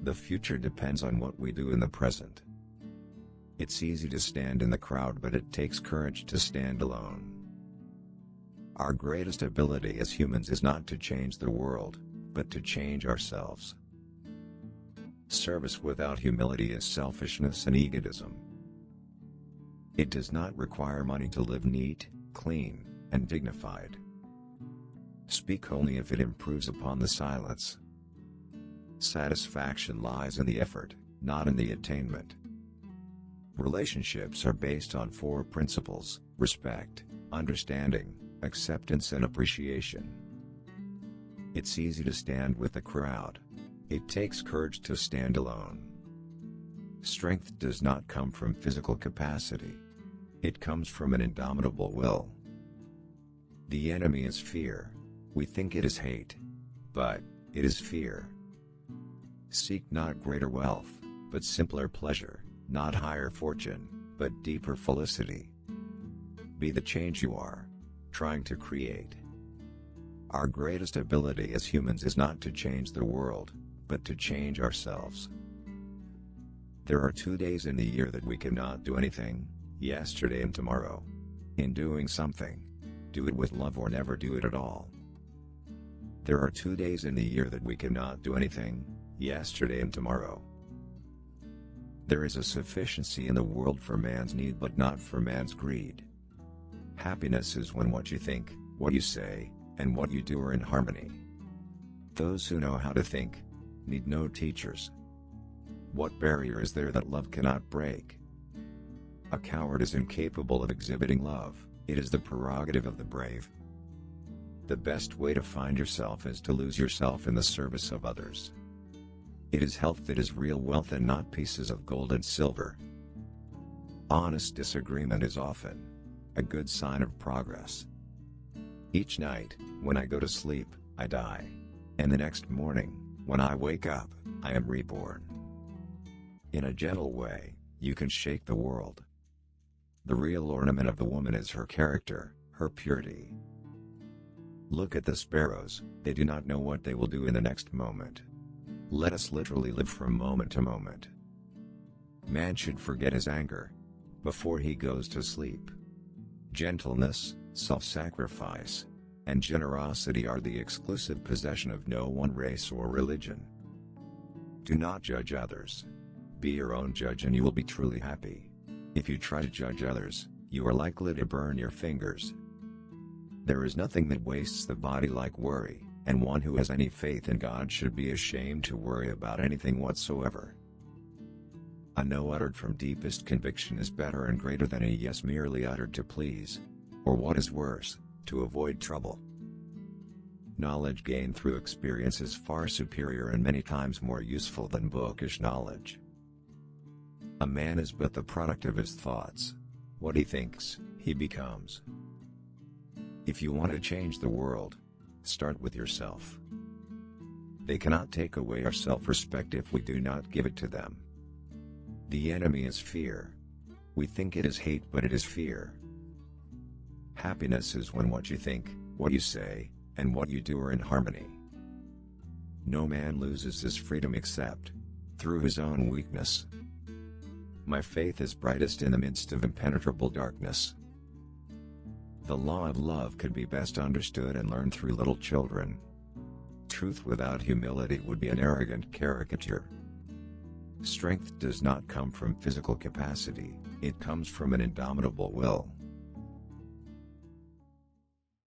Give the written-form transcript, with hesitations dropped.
The future depends on what we do in the present. It's easy to stand in the crowd, but it takes courage to stand alone. Our greatest ability as humans is not to change the world, but to change ourselves. Service without humility is selfishness and egotism. It does not require money to live neat, clean, and dignified. Speak only if it improves upon the silence. Satisfaction lies in the effort, not in the attainment. Relationships are based on 4 principles: respect, understanding, acceptance, and appreciation. It's easy to stand with the crowd. It takes courage to stand alone. Strength does not come from physical capacity. It comes from an indomitable will. The enemy is fear. We think it is hate, but it is fear. Seek not greater wealth, but simpler pleasure, not higher fortune, but deeper felicity. Be the change you are trying to create. Our greatest ability as humans is not to change the world, but to change ourselves. There are 2 days in the year that we cannot do anything: yesterday and tomorrow. In doing something, do it with love or never do it at all. There are 2 days in the year that we cannot do anything: yesterday and tomorrow. There is a sufficiency in the world for man's need, but not for man's greed. Happiness is when what you think, what you say, and what you do are in harmony. Those who know how to think need no teachers. What barrier is there that love cannot break? A coward is incapable of exhibiting love. It is the prerogative of the brave. The best way to find yourself is to lose yourself in the service of others. It is health that is real wealth and not pieces of gold and silver. Honest disagreement is often a good sign of progress. Each night, when I go to sleep, I die. And the next morning, when I wake up, I am reborn. In a gentle way, you can shake the world. The real ornament of the woman is her character, her purity. Look at the sparrows, they do not know what they will do in the next moment. Let us literally live from moment to moment. Man should forget his anger before he goes to sleep. Gentleness, self-sacrifice, and generosity are the exclusive possession of no one race or religion. Do not judge others. Be your own judge and you will be truly happy. If you try to judge others, you are likely to burn your fingers. There is nothing that wastes the body like worry, and one who has any faith in God should be ashamed to worry about anything whatsoever. A no uttered from deepest conviction is better and greater than a yes merely uttered to please, or what is worse, to avoid trouble. Knowledge gained through experience is far superior and many times more useful than bookish knowledge. A man is but the product of his thoughts. What he thinks, he becomes. If you want to change the world, start with yourself. They cannot take away our self-respect if we do not give it to them. The enemy is fear. We think it is hate, but it is fear. Happiness is when what you think, what you say, and what you do are in harmony. No man loses his freedom except through his own weakness. My faith is brightest in the midst of impenetrable darkness. The law of love could be best understood and learned through little children. Truth without humility would be an arrogant caricature. Strength does not come from physical capacity, it comes from an indomitable will.